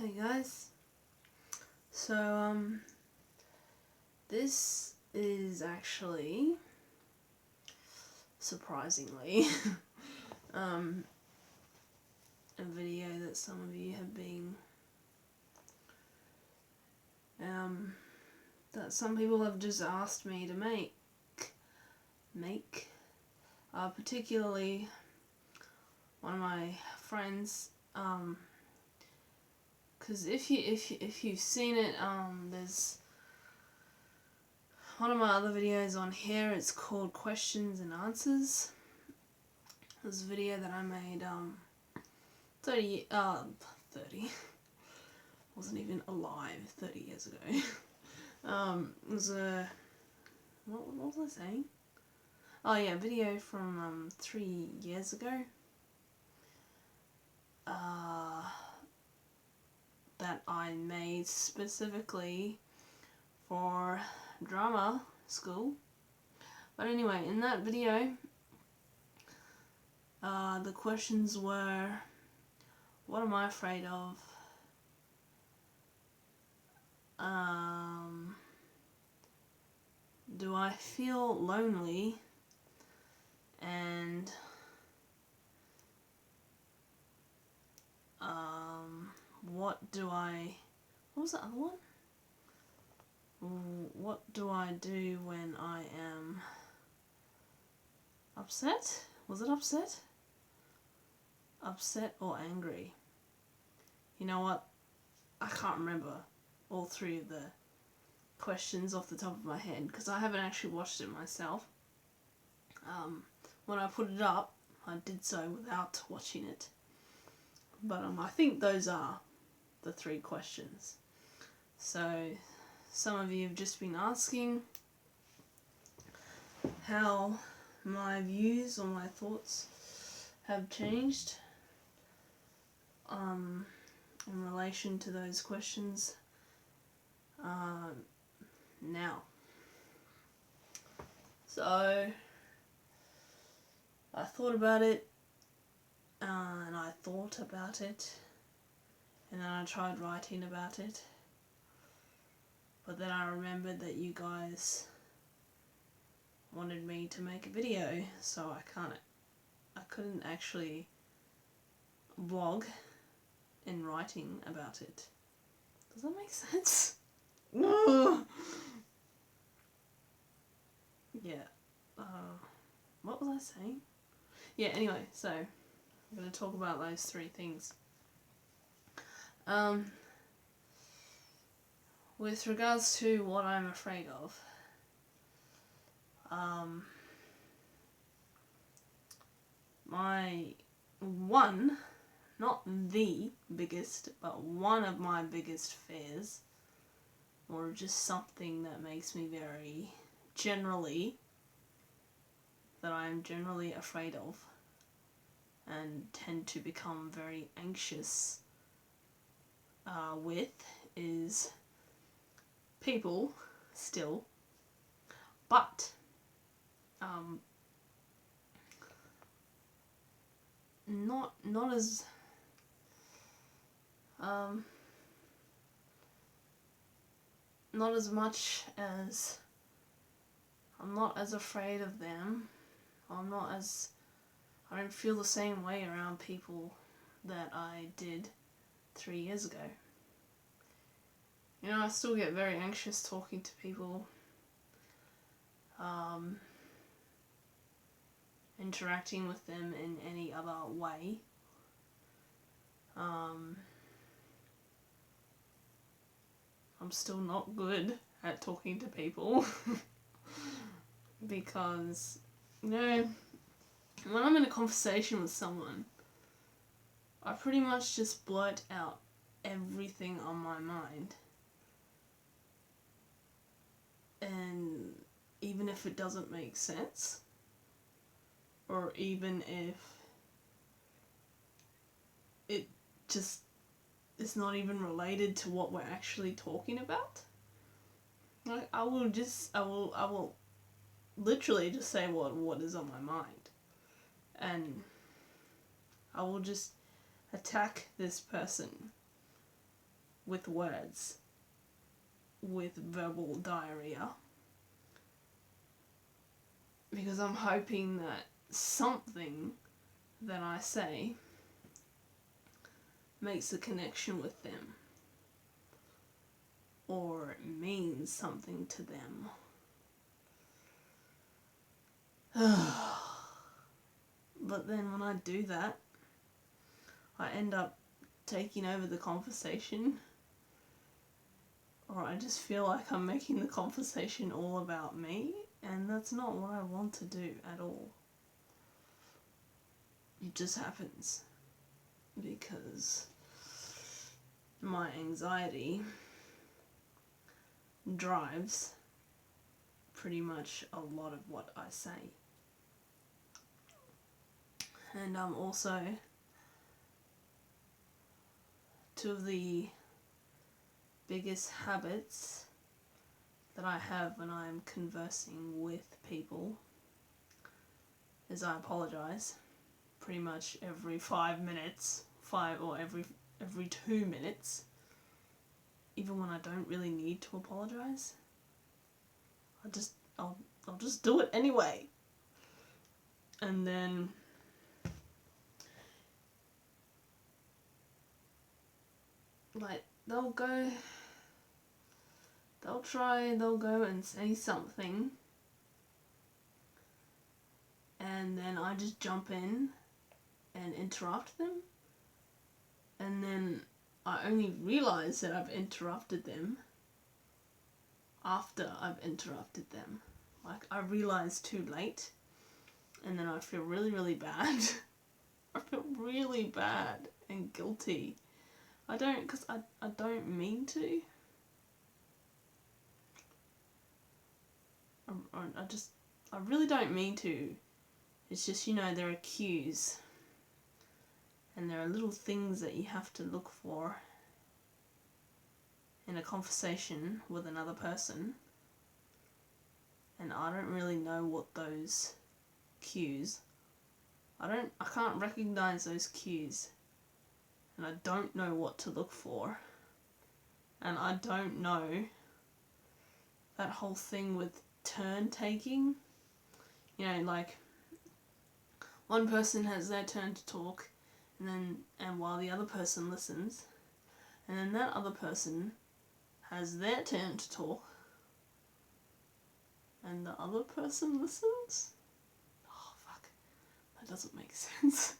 Hey guys, so this is actually, surprisingly, a video that some of you have been, that some people have just asked me to make, particularly one of my friends, because if you've seen it, there's one of my other videos on here. It's called Questions and Answers. This video that I made 30 wasn't even alive 30 years ago. It was a, what was I saying? Oh yeah, video from 3 years ago. That I made specifically for drama school. But anyway, in that video, the questions were, what am I afraid of? Do I feel lonely? And what was the other one? What do I do when I am upset? Was it upset? Upset or angry? You know what? I can't remember all three of the questions off the top of my head because I haven't actually watched it myself. When I put it up, I did so without watching it. But I think those are the 3 questions. So some of you have just been asking how my views or my thoughts have changed in relation to those questions now. So I thought about it, and I thought about it, and then I tried writing about it, but then I remembered that you guys wanted me to make a video, so I couldn't actually vlog in writing about it. Does that make sense? Yeah. What was I saying? Yeah, anyway, so I'm going to talk about those 3 things. With regards to what I'm afraid of, my one, not the biggest, but one of my biggest fears, or just something that makes me that I'm generally afraid of and tend to become very anxious with, is people still, but not as not as much as I'm not as afraid of them. I don't feel the same way around people that I did 3 years ago. You know, I still get very anxious talking to people, interacting with them in any other way. I'm still not good at talking to people because, you know, when I'm in a conversation with someone, I pretty much just blurt out everything on my mind. And even if it doesn't make sense, or even if it just is not even related to what we're actually talking about, like I will literally just say what is on my mind, and I will just attack this person with words, with verbal diarrhea, because I'm hoping that something that I say makes a connection with them, or it means something to them. But then when I do that, I end up taking over the conversation, or I just feel like I'm making the conversation all about me, and that's not what I want to do at all. It just happens because my anxiety drives pretty much a lot of what I say. And also, two of the biggest habits that I have when I'm conversing with people is I apologize pretty much every 5 minutes, or every 2 minutes, even when I don't really need to apologize. I'll just do it anyway. And then like they'll go and say something, and then I just jump in and interrupt them, and then I only realize that I've interrupted them after I've interrupted them. Like, I realize too late, and then I feel really, really bad. I feel really bad and guilty. I don't mean to. I really don't mean to. It's just, there are cues. And there are little things that you have to look for in a conversation with another person. And I don't really know what those cues. I can't recognize those cues. And I don't know what to look for. And I don't know that whole thing with turn taking. Like, one person has their turn to talk, and while the other person listens, and then that other person has their turn to talk, and the other person listens? Oh, fuck. That doesn't make sense.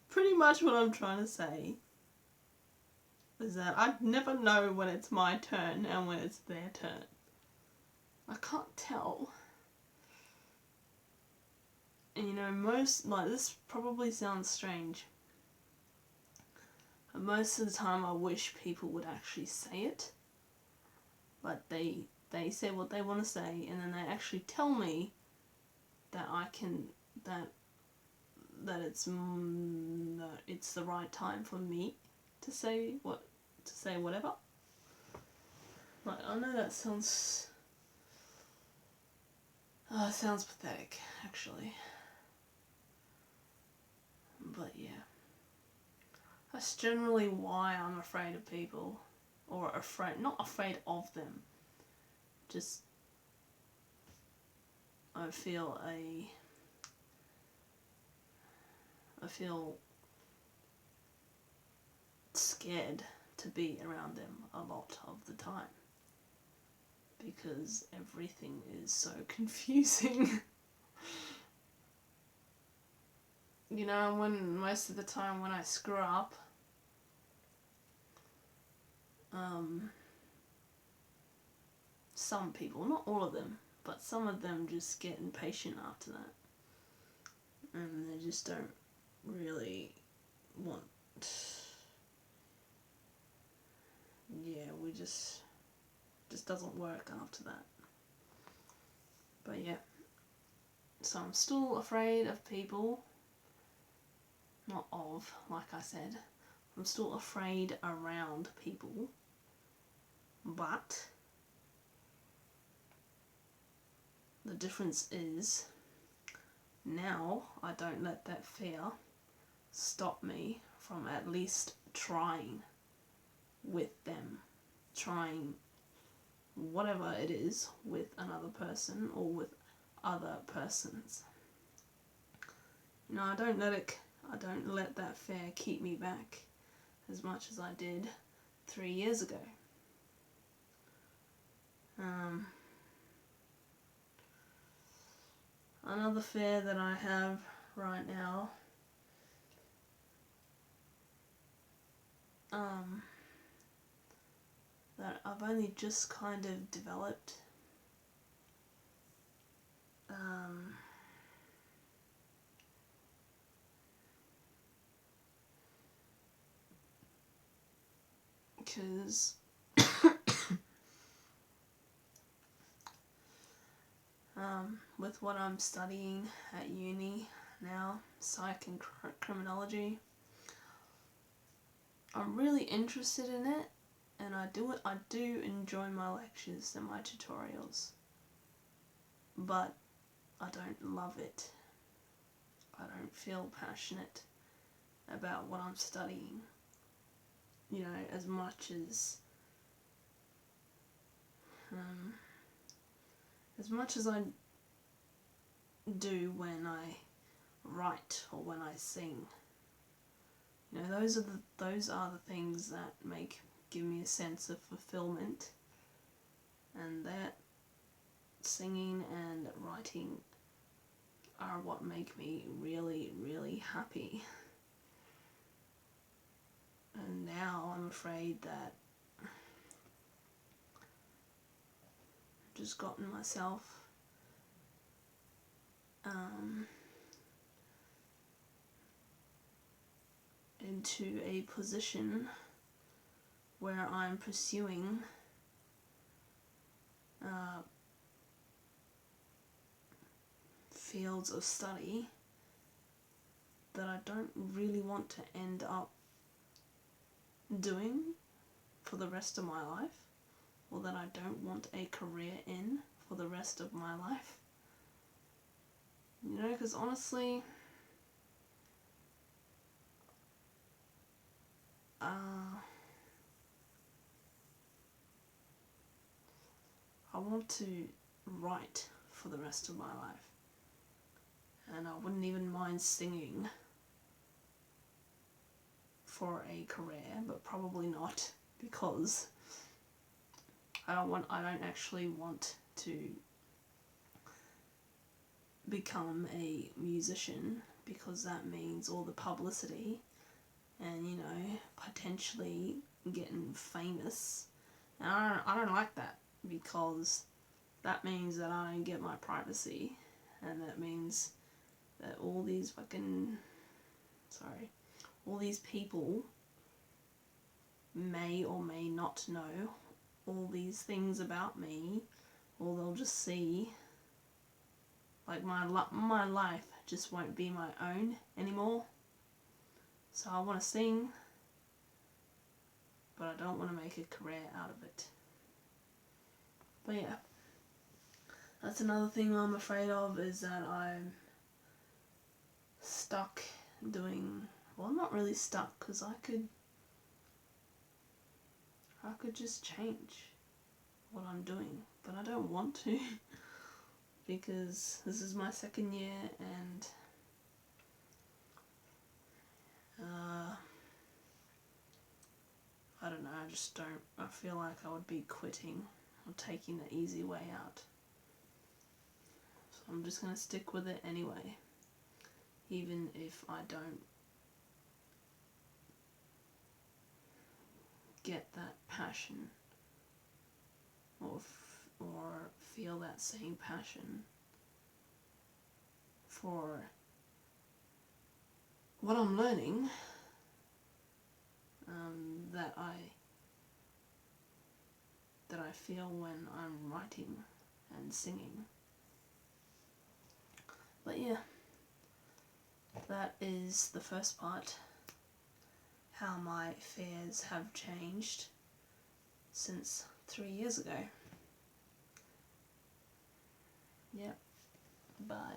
Pretty much what I'm trying to say is that I never know when it's my turn and when it's their turn. I can't tell. And this probably sounds strange, but most of the time I wish people would actually say it. But they say what they want to say, and then they actually tell me that that it's the right time for me to say whatever. Like, I know that sounds pathetic, actually. But yeah, that's generally why I'm afraid of people, or not afraid of them. Just, I feel scared to be around them a lot of the time, because everything is so confusing. When most of the time when I screw up, some people, not all of them, but some of them just get impatient after that, and they just don't really want. Yeah, we just doesn't work after that. But yeah, so I'm still afraid of people. Not of, like I said. I'm still afraid around people. But the difference is, now I don't let that fear stop me from at least trying with them, trying whatever it is with another person or with other persons. You know, I don't let that fear keep me back as much as I did 3 years ago. Another fear that I have right now, that I've only just kind of developed, because with what I'm studying at uni now, psych and criminology, I'm really interested in it, and I do enjoy my lectures and my tutorials, but I don't love it. I don't feel passionate about what I'm studying, you know, as much as I do when I write or when I sing. You know, those are the things that give me a sense of fulfillment, and that singing and writing are what make me really, really happy. And now I'm afraid that I've just gotten myself into a position where I'm pursuing fields of study that I don't really want to end up doing for the rest of my life, or that I don't want a career in for the rest of my life. You know, because honestly, I want to write for the rest of my life, and I wouldn't even mind singing for a career, but probably not, because I don't actually want to become a musician, because that means all the publicity and, you know, potentially getting famous. And I don't like that, because that means that I don't get my privacy, and that means that all these people may or may not know all these things about me, or they'll just see, like, my life just won't be my own anymore. So I want to sing, but I don't want to make a career out of it. But yeah, that's another thing I'm afraid of, is that I'm stuck doing, well, I'm not really stuck, because I could just change what I'm doing, but I don't want to, because this is my second year, and I don't know, I feel like I would be quitting or taking the easy way out. So I'm just going to stick with it anyway, even if I don't get that passion or feel that same passion for what I'm learning that I feel when I'm writing and singing. But yeah, that is the first part, how my fears have changed since 3 years ago. Yep, bye.